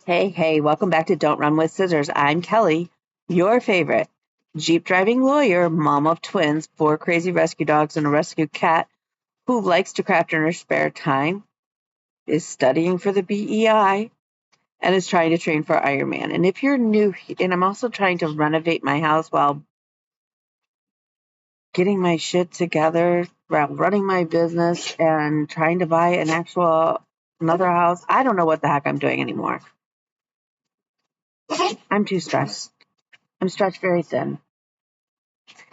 Hey, welcome back to Don't Run with Scissors. I'm Kelly, your favorite Jeep driving lawyer, mom of twins, 4 crazy rescue dogs, and a rescue cat who likes to craft in her spare time, is studying for the BEI, and is trying to train for Ironman. And if you're new, and I'm also trying to renovate my house while getting my shit together, while running my business, and trying to buy another house. I don't know what the heck I'm doing anymore. I'm too stressed. I'm stretched very thin.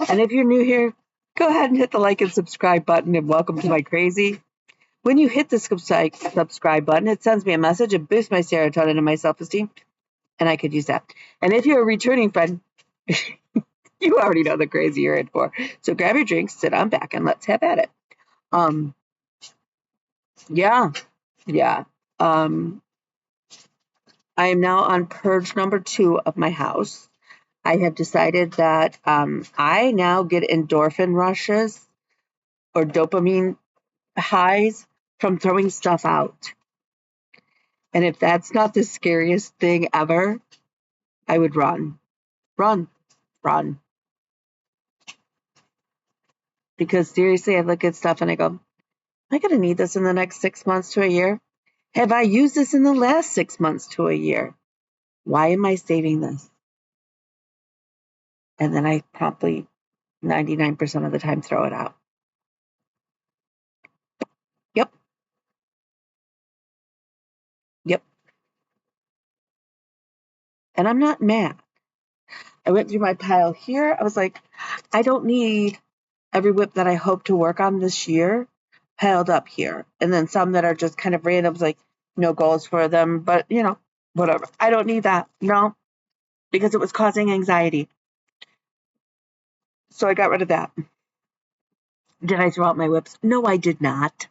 And if you're new here, go ahead and hit the like and subscribe button and welcome to my crazy. When you hit the subscribe button, it sends me a message. It boosts my serotonin and my self-esteem, and I could use that. And if you're a returning friend, you already know the crazy you're in for. So grab your drink, sit on back, and let's have at it. Um, yeah. I am now on purge number 2 of my house. I have decided that I now get endorphin rushes or dopamine highs from throwing stuff out. And if that's not the scariest thing ever, I would run. Run. Because seriously, I look at stuff and I go, am I going to need this in the next 6 months to a year? Have I used this in the last 6 months to a year? Why am I saving this? And then I promptly, 99% of the time, throw it out. Yep. And I'm not mad. I went through my pile here. I was like, I don't need every whip that I hope to work on this year piled up here. And then some that are just kind of random, like no goals for them, but whatever. I don't need that. No, because it was causing anxiety. So I got rid of that. Did I throw out my whips? No, I did not.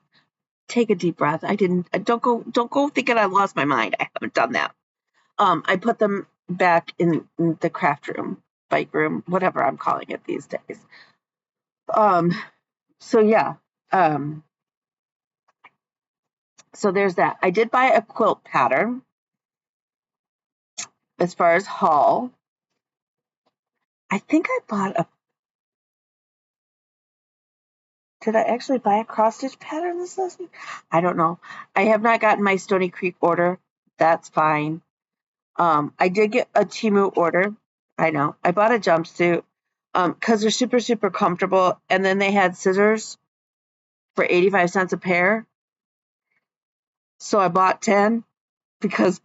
Take a deep breath. I didn't. Don't go thinking I lost my mind. I haven't done that. I put them back in the craft room, bike room, whatever I'm calling it these days. So yeah. So there's that. I did buy a quilt pattern. As far as haul, I think I bought a. Did I actually buy a cross stitch pattern this last week? I don't know. I have not gotten my Stony Creek order. That's fine. I did get a Temu order. I know. I bought a jumpsuit because they're super, super comfortable. And then they had scissors for 85 cents a pair. So I bought 10 because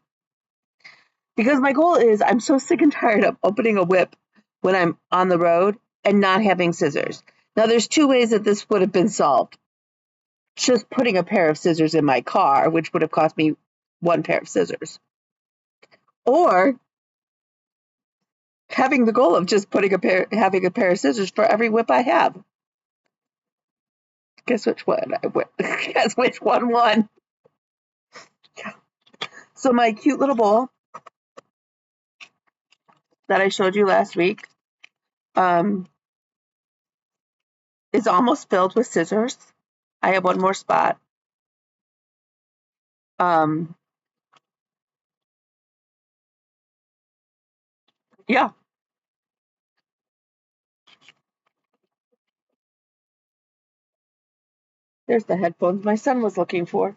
my goal is I'm so sick and tired of opening a whip when I'm on the road and not having scissors. Now, there's 2 ways that this would have been solved. Just putting a pair of scissors in my car, which would have cost me 1 pair of scissors. Or having the goal of just having a pair of scissors for every whip I have. Guess which one I went. Guess which one won. So my cute little bowl that I showed you last week is almost filled with scissors. I have 1 more spot. Yeah. There's the headphones my son was looking for.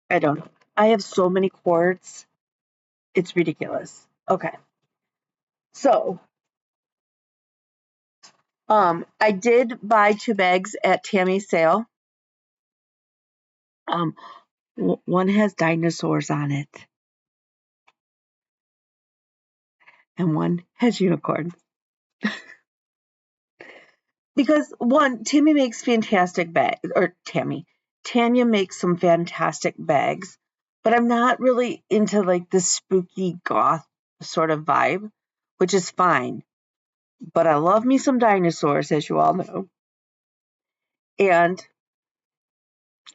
I don't know. I have so many cords. It's ridiculous. Okay. So, I did buy 2 bags at Tammy's sale. One has dinosaurs on it, and one has unicorns. Because Tammy makes fantastic bags, or Tanya makes some fantastic bags, but I'm not really into like the spooky goth sort of vibe, which is fine. But I love me some dinosaurs, as you all know, and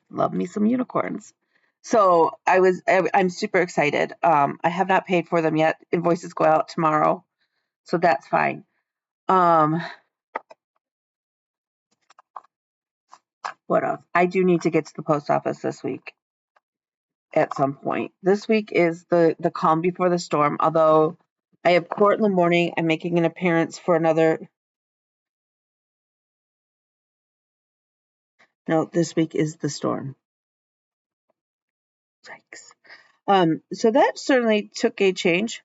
love me some unicorns. So I'm super excited. I have not paid for them yet. Invoices go out tomorrow. So that's fine. Um, what else? I do need to get to the post office this week at some point. This week is the calm before the storm. Although I have court in the morning, I'm making an appearance for another. No, this week is the storm. Yikes. So that certainly took a change.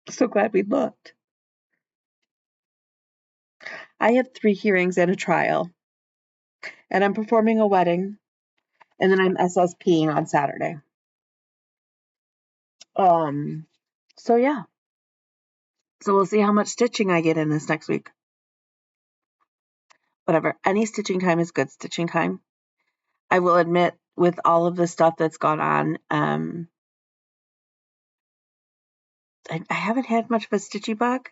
So glad we looked. I have 3 hearings and a trial, and I'm performing a wedding, and then I'm SSPing on Saturday. Um, so yeah. So we'll see how much stitching I get in this next week. Whatever. Any stitching time is good stitching time. I will admit, with all of the stuff that's gone on, I haven't had much of a stitchy bug.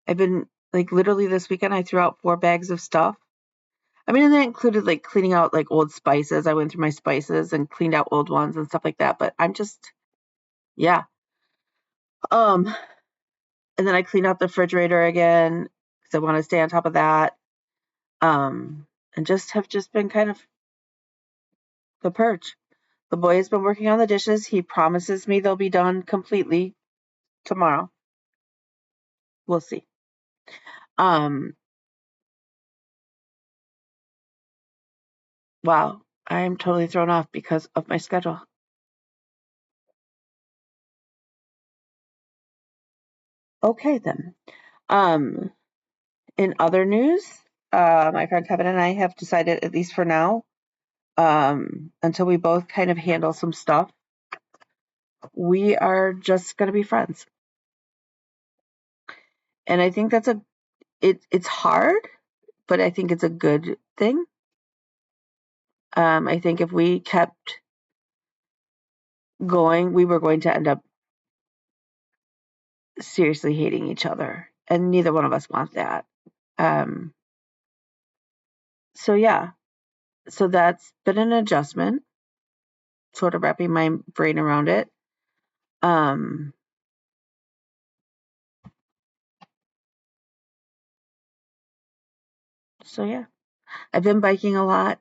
I've been like literally this weekend I threw out 4 bags of stuff. I mean, and that included like cleaning out like old spices. I went through my spices and cleaned out old ones and stuff like that. But I'm just, yeah. Um, and then I cleaned out the refrigerator again because I want to stay on top of that. Um, and just been kind of the purge. The boy has been working on the dishes. He promises me they'll be done completely tomorrow. We'll see. Um, wow, I'm totally thrown off because of my schedule. Okay then. Um, in other news, my friend Kevin and I have decided, at least for now, until we both kind of handle some stuff, we are just going to be friends. And I think it's hard, but I think it's a good thing. I think if we kept going, we were going to end up seriously hating each other, and neither one of us want that. Um, so yeah, so that's been an adjustment, sort of wrapping my brain around it. Um, so yeah, I've been biking a lot.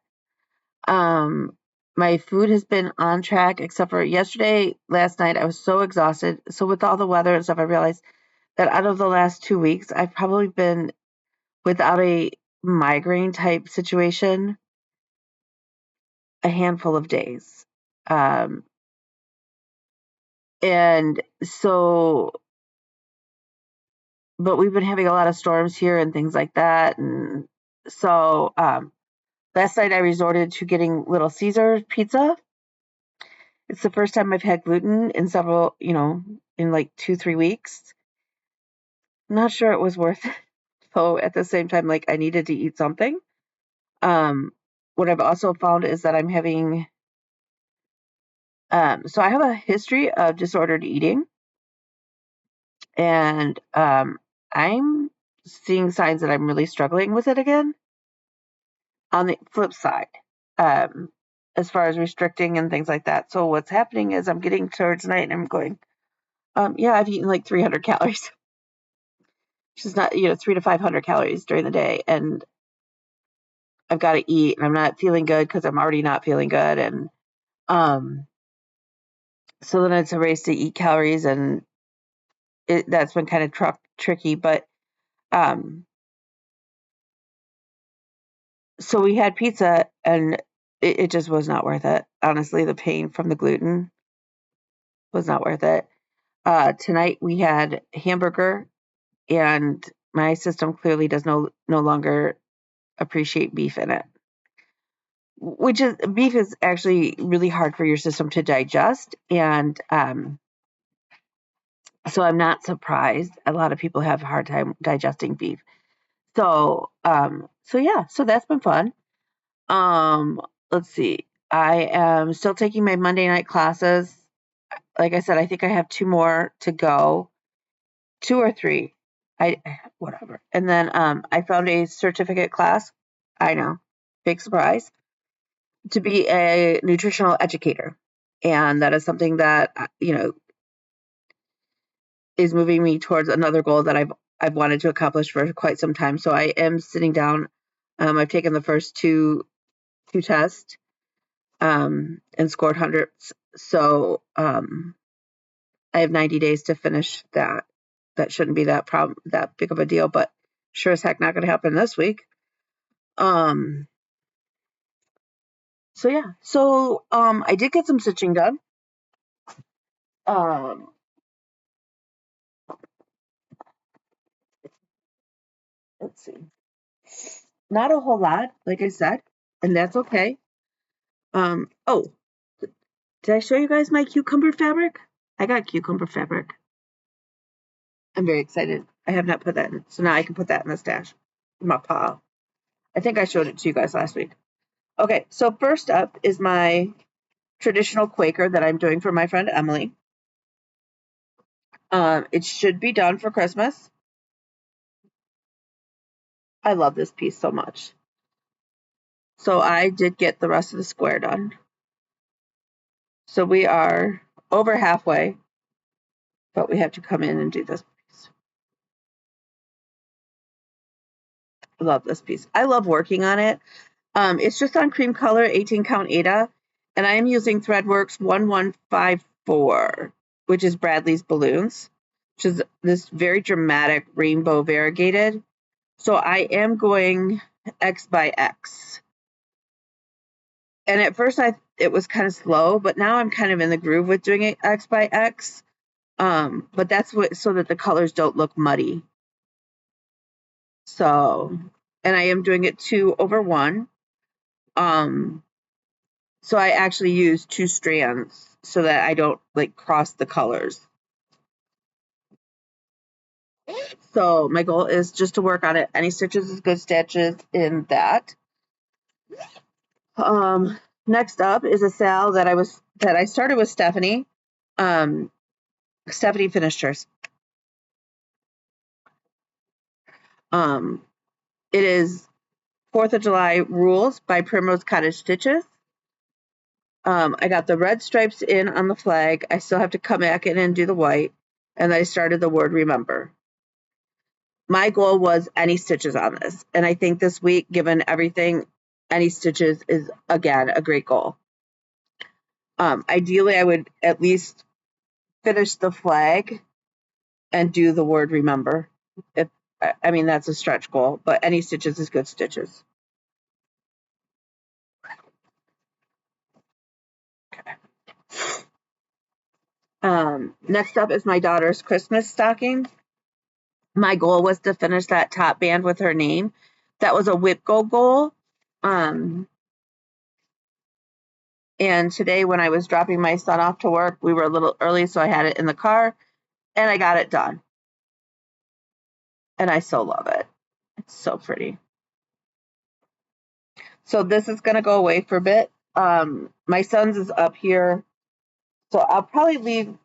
Um, my food has been on track, except for yesterday, last night. I was so exhausted. So with all the weather and stuff, I realized that out of the last 2 weeks, I've probably been without a migraine type situation a handful of days. Um, and so, but we've been having a lot of storms here and things like that. And so, last night I resorted to getting Little Caesar pizza. It's the first time I've had gluten in several, in like 2, 3 weeks. Not sure it was worth it. So at the same time, like I needed to eat something. Um, what I've also found is that I'm having, so I have a history of disordered eating, and I'm seeing signs that I'm really struggling with it again. On the flip side, um, as far as restricting and things like that. So what's happening is I'm getting towards night and I'm going, yeah, I've eaten like 300 calories, which is not, 300 to 500 calories during the day, and I've got to eat, and I'm not feeling good because I'm already not feeling good, and um, so then it's a race to eat calories, and that's been kind of tricky, but um, so we had pizza, and it just was not worth it. Honestly, the pain from the gluten was not worth it. Tonight we had hamburger, and my system clearly does no longer appreciate beef in it. Which is beef is actually really hard for your system to digest, and so I'm not surprised. A lot of people have a hard time digesting beef. So yeah, so that's been fun. Let's see. I am still taking my Monday night classes. Like I said, I think I have 2 more to go. 2 or 3. I whatever. And then I found a certificate class. I know. Big surprise. To be a nutritional educator. And that is something that is moving me towards another goal that I've wanted to accomplish for quite some time. So I am sitting down. I've taken the first two tests and scored hundreds. So I have 90 days to finish that. That shouldn't be that big of a deal, but sure as heck not going to happen this week. So yeah, I did get some stitching done. Let's see, not a whole lot, like I said, and that's okay. Oh, did I show you guys my cucumber fabric? I got cucumber fabric. I'm very excited. I have not put that in, so now I can put that in the stash, in my pile. I think I showed it to you guys last week. Okay, so first up is my traditional Quaker that I'm doing for my friend Emily. It should be done for Christmas. I love this piece so much. So I did get the rest of the square done. So we are over halfway, but we have to come in and do this piece. I love this piece. I love working on it. It's just on cream color 18 count Ada, and I am using Threadworks 1154, which is Bradley's balloons, which is this very dramatic rainbow variegated. So I am going X by X. And at first it was kind of slow, but now I'm kind of in the groove with doing it X by X. But that's so that the colors don't look muddy. So, and I am doing it 2/1. So I actually use 2 strands so that I don't like cross the colors. So my goal is just to work on it. Any stitches is good stitches in that. Next up is a sale that I started with Stephanie. Stephanie finished hers. It is 4th of July Rules by Primrose Cottage Stitches. I got the red stripes in on the flag. I still have to come back in and do the white. And I started the word remember. My goal was any stitches on this. And I think this week, given everything, any stitches is, again, a great goal. Ideally, I would at least finish the flag and do the word remember. I mean, that's a stretch goal, but any stitches is good stitches. Next up is my daughter's Christmas stocking. My goal was to finish that top band with her name. That was a Whipco goal. And today when I was dropping my son off to work, we were a little early, so I had it in the car, and I got it done. And I so love it. It's so pretty. So this is going to go away for a bit. My son's is up here, so I'll probably leave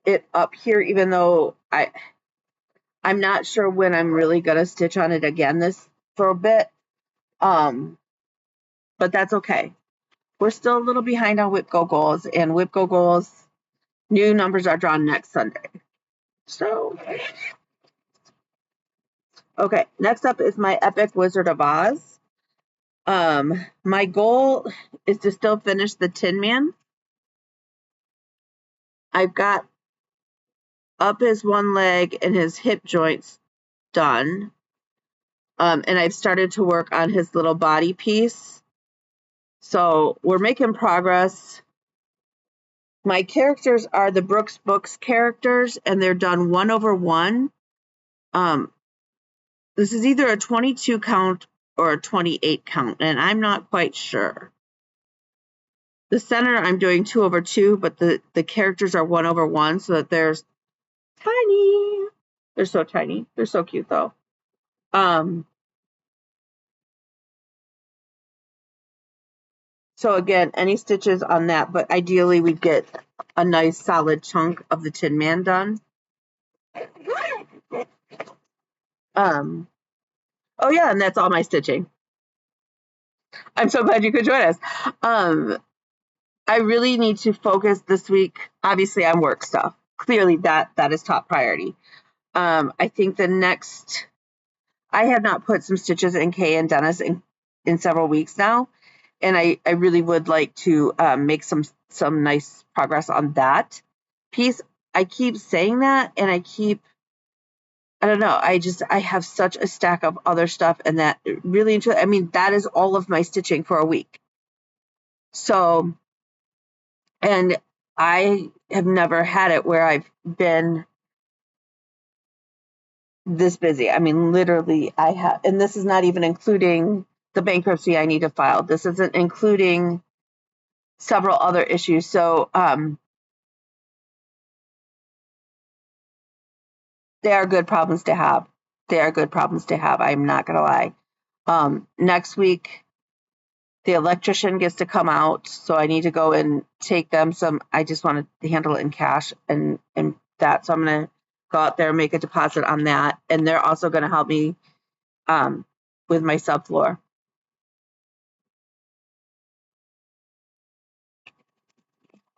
it up here, even though I'm not sure when I'm really going to stitch on it again for a bit. But that's okay. We're still a little behind on Whipco goals, and Whipco goals, new numbers are drawn next Sunday. So, okay, next up is my Epic Wizard of Oz. My goal is to still finish the Tin Man. I've got up his one leg and his hip joints done. And I've started to work on his little body piece. So we're making progress. My characters are the Brooks Books characters, and they're done 1/1. This is either a 22 count or a 28 count, and I'm not quite sure. The center I'm doing 2/2, but the characters are 1/1, so that they're tiny. They're so tiny. They're so cute though. So again, any stitches on that, but ideally we get a nice solid chunk of the Tin Man done. Oh yeah, and that's all my stitching. I'm so glad you could join us. I really need to focus this week, obviously, on work stuff. clearly that is top priority. I think the next, I have not put some stitches in Kay and Dennis in several weeks now, and I really would like to make some nice progress on that piece. I keep saying that, and I don't know. I have such a stack of other stuff, and that really, I mean, that is all of my stitching for a week. So, and I have never had it where I've been this busy. I mean, literally, I have, and this is not even including the bankruptcy I need to file. This isn't including several other issues. So, they are good problems to have. They are good problems to have. I'm not going to lie. Next week, the electrician gets to come out, so I need to go and take them some. I just want to handle it in cash and that. So I'm going to go out there and make a deposit on that, and they're also going to help me with my subfloor.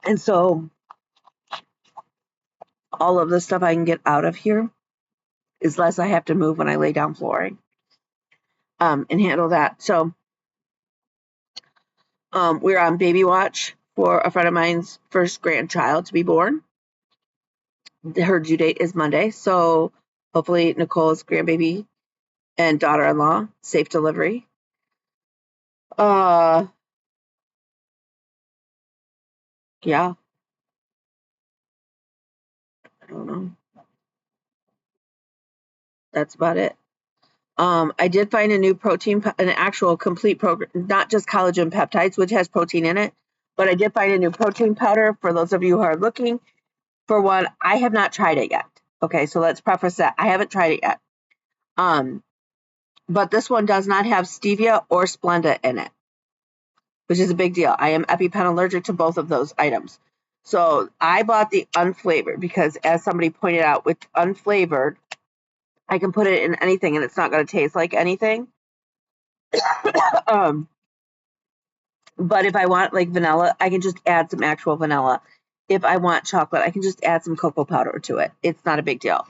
And so all of the stuff I can get out of here is less I have to move when I lay down flooring and handle that. So we're on baby watch for a friend of mine's first grandchild to be born. Her due date is Monday, so hopefully Nicole's grandbaby and daughter-in-law, safe delivery. Yeah, I don't know. That's about it. I did find a new protein, an actual complete program, not just collagen peptides, which has protein in it, but I did find a new protein powder for those of you who are looking for one. I have not tried it yet. Okay, so let's preface that. I haven't tried it yet. But this one does not have stevia or Splenda in it, which is a big deal. I am EpiPen allergic to both of those items. So I bought the unflavored because, as somebody pointed out, with unflavored, I can put it in anything and it's not going to taste like anything. But if I want like vanilla, I can just add some actual vanilla. If I want chocolate, I can just add some cocoa powder to it. It's not a big deal.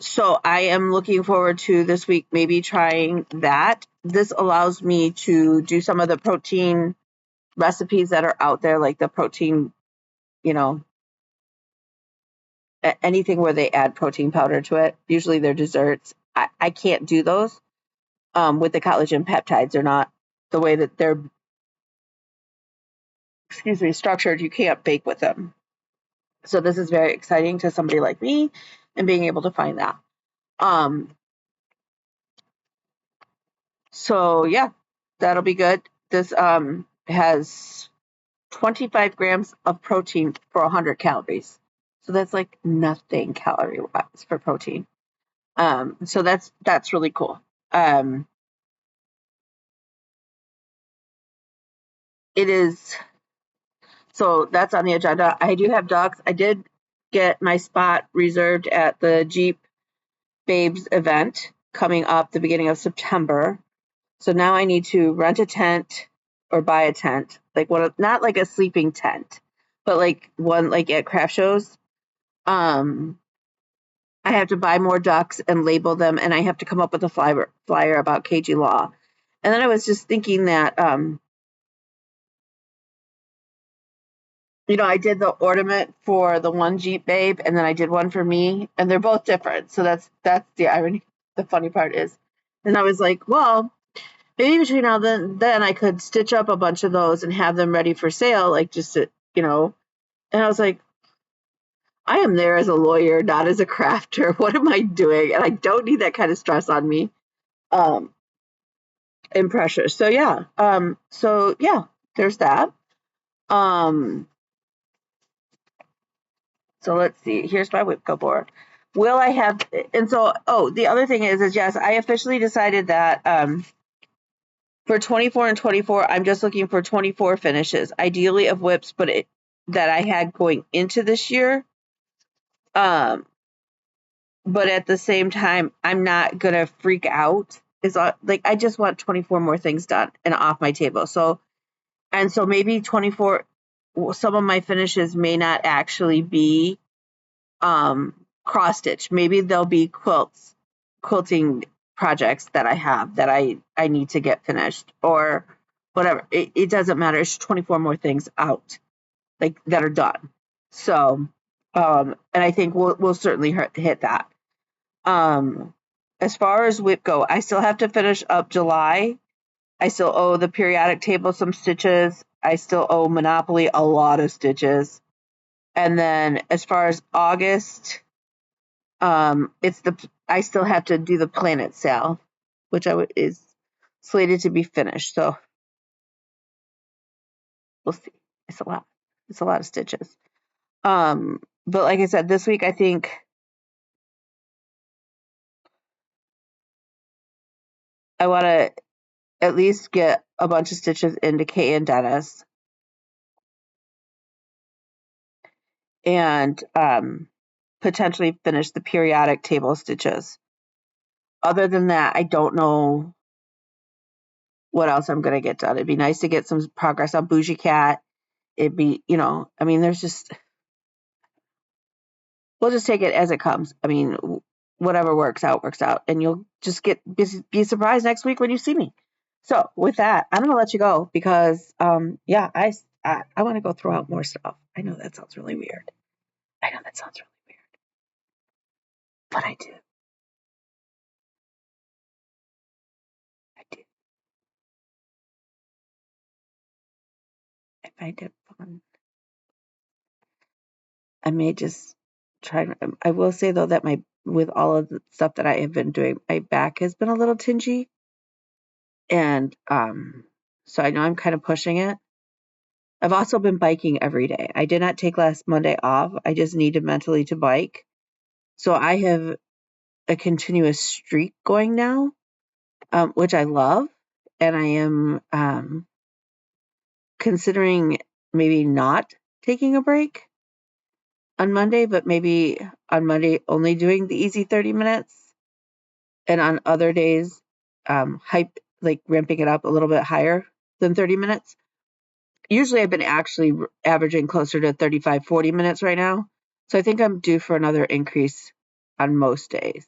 So I am looking forward to this week maybe trying that. This allows me to do some of the protein recipes that are out there, like the protein, you know, anything where they add protein powder to it. Usually they're desserts. I can't do those with the collagen peptides. They're not the way that they're, structured. You can't bake with them. So this is very exciting to somebody like me and being able to find that. So yeah, that'll be good. This has 25 grams of protein for 100 calories. So that's like nothing calorie-wise for protein. So that's really cool. It is, so that's on the agenda. I do have dogs. I did get my spot reserved at the Jeep Babes event coming up the beginning of September. So now I need to rent a tent or buy a tent, like one, not like a sleeping tent, but like one like at craft shows. I have to buy more ducks and label them, and I have to come up with a flyer about KG Law. And then I was just thinking that, I did the ornament for the one Jeep Babe, and then I did one for me, and they're both different. So that's the irony. The funny part is, and I was like, well, maybe between now and then I could stitch up a bunch of those and have them ready for sale, like just to, And I was like, I am there as a lawyer, not as a crafter. What am I doing? And I don't need that kind of stress on me. And pressure. So yeah. There's that. So let's see. Here's my Whipco board. Will I have, and so, the other thing is yes, I officially decided that for 24 and 24, I'm just looking for 24 finishes, ideally of whips, but that I had going into this year. But at the same time, I'm not going to freak out. It's like, I just want 24 more things done and off my table. So maybe 24, some of my finishes may not actually be cross stitch. Maybe there'll be quilting projects that I have that I need to get finished or whatever. It doesn't matter. It's 24 more things out like that are done. So, and I think we'll certainly hit that. Um, as far as WIP go, I still have to finish up July. I still owe the periodic table some stitches. I still owe Monopoly a lot of stitches. And then as far as August, I still have to do the planet sale, which is slated to be finished. So we'll see. It's a lot. It's a lot of stitches. But like I said, this week I think I want to at least get a bunch of stitches into Kay and Dennis, and potentially finish the periodic table stitches. Other than that, I don't know what else I'm going to get done. It'd be nice to get some progress on Bougie Cat. It'd be, I mean, we'll just take it as it comes. I mean, whatever works out, and you'll just be surprised next week when you see me. So with that, I'm gonna let you go because, yeah, I want to go throw out more stuff. I know that sounds really weird. I know that sounds really weird, but I do. I do. I find it fun. I may just try. I will say though that with all of the stuff that I have been doing, my back has been a little tingy, and so I know I'm kind of pushing it. I've also been biking every day. I did not take last Monday off. I just needed mentally to bike. So I have a continuous streak going now, which I love. And I am considering maybe not taking a break on Monday, but maybe on Monday only doing the easy 30 minutes. And on other days, like ramping it up a little bit higher than 30 minutes. Usually I've been actually averaging closer to 35, 40 minutes right now. So I think I'm due for another increase on most days.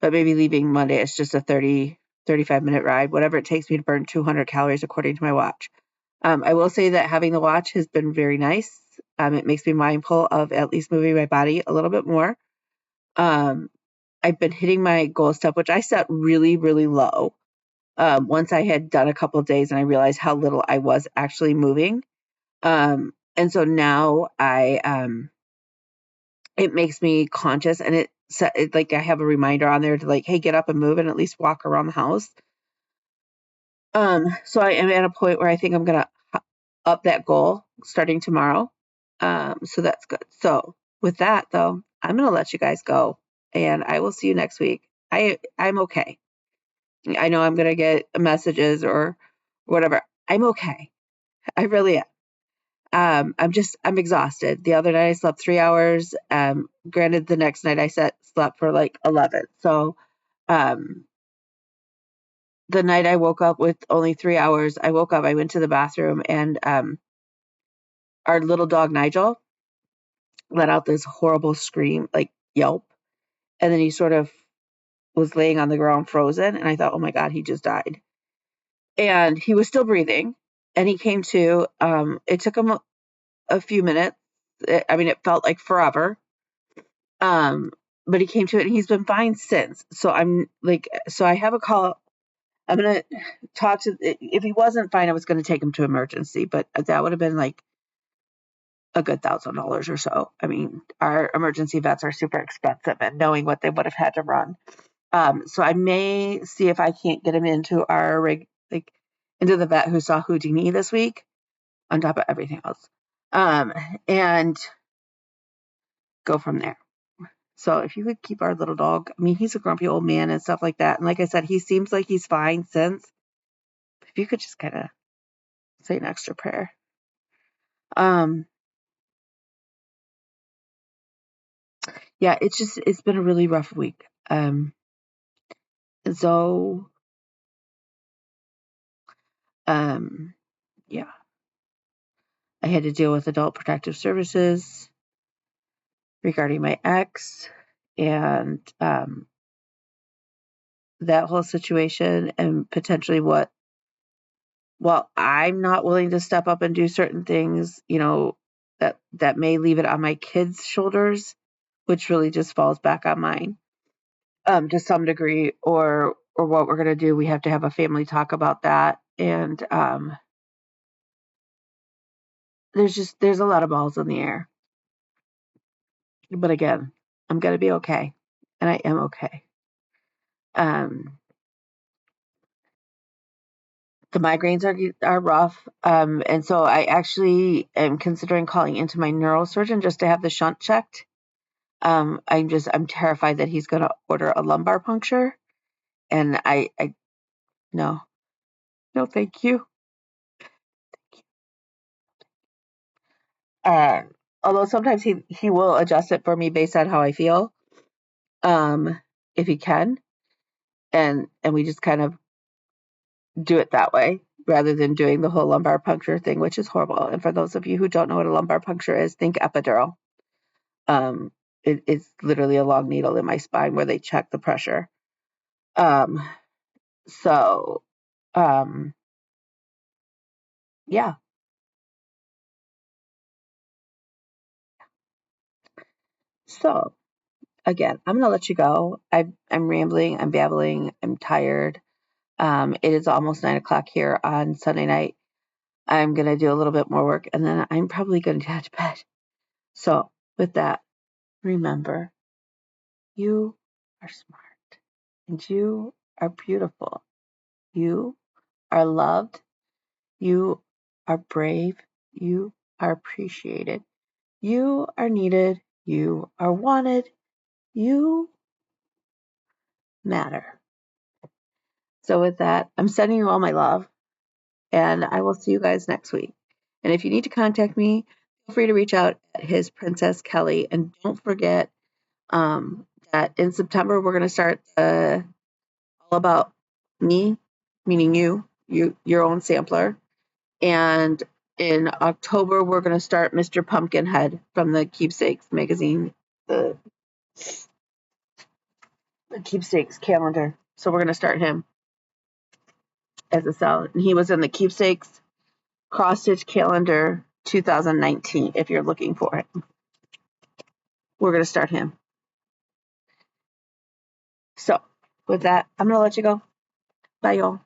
But maybe leaving Monday, it's just a 30, 35-minute ride, whatever it takes me to burn 200 calories according to my watch. I will say that having the watch has been very nice. It makes me mindful of at least moving my body a little bit more. I've been hitting my goal step, which I set really, really low. Once I had done a couple of days and I realized how little I was actually moving. And so now it makes me conscious, and it like I have a reminder on there to like, hey, get up and move and at least walk around the house. So I am at a point where I think I'm gonna up that goal starting tomorrow. So that's good. So with that though, I'm gonna let you guys go, and I will see you next week. I'm okay. I know I'm gonna get messages or whatever. I'm okay. I really am. I'm exhausted. The other night I slept 3 hours. Granted, the next night I slept for like 11. So, um, the night I woke up with only 3 hours, I woke up, I went to the bathroom, and our little dog Nigel let out this horrible scream, like yelp, and then he sort of was laying on the ground frozen, and I thought, oh my god, he just died. And he was still breathing, and he came to. It took him a few minutes. I mean, it felt like forever. Um, but he came to it and he's been fine since. So I have a call. I'm going to talk to, if he wasn't fine, I was going to take him to emergency, but that would have been like a good $1,000 or so. I mean, our emergency vets are super expensive, and knowing what they would have had to run. So I may see if I can't get him into into the vet who saw Houdini this week on top of everything else. And go from there. So if you could keep our little dog, I mean, he's a grumpy old man and stuff like that. And like I said, he seems like he's fine since. If you could just kind of say an extra prayer. Um, yeah, it's been a really rough week. And so, um, yeah. I had to deal with Adult Protective Services regarding my ex and that whole situation, and potentially well, I'm not willing to step up and do certain things, that may leave it on my kids' shoulders, which really just falls back on mine, to some degree, or what we're gonna do. We have to have a family talk about that, and there's a lot of balls in the air. But again, I'm gonna be okay, and I am okay. Um, the migraines are rough, and so I actually am considering calling into my neurosurgeon just to have the shunt checked. I'm terrified that he's going to order a lumbar puncture, and I no, no, thank you. Uh, Although sometimes he will adjust it for me based on how I feel, um, if he can, and we just kind of do it that way rather than doing the whole lumbar puncture thing, which is horrible. And for those of you who don't know what a lumbar puncture is, think epidural. Um, it's literally a long needle in my spine where they check the pressure. Um, so, um, yeah. So again, I'm gonna let you go. I'm rambling. I'm babbling. I'm tired. It is almost 9 o'clock here on Sunday night. I'm gonna do a little bit more work, and then I'm probably gonna head to bed. So with that, remember, you are smart, and you are beautiful. You are loved. You are brave. You are appreciated. You are needed. You are wanted. You matter. So, with that, I'm sending you all my love, and I will see you guys next week. And if you need to contact me, feel free to reach out at his Princess Kelly. And don't forget that in September, we're going to start all about me, meaning your own sampler. And in October, we're going to start Mr. Pumpkinhead from the Keepsakes magazine, the, the Keepsakes calendar. So we're going to start him as a salad. And he was in the Keepsakes cross stitch calendar 2019. If you're looking for it, we're going to start him. So with that, I'm going to let you go. Bye, y'all.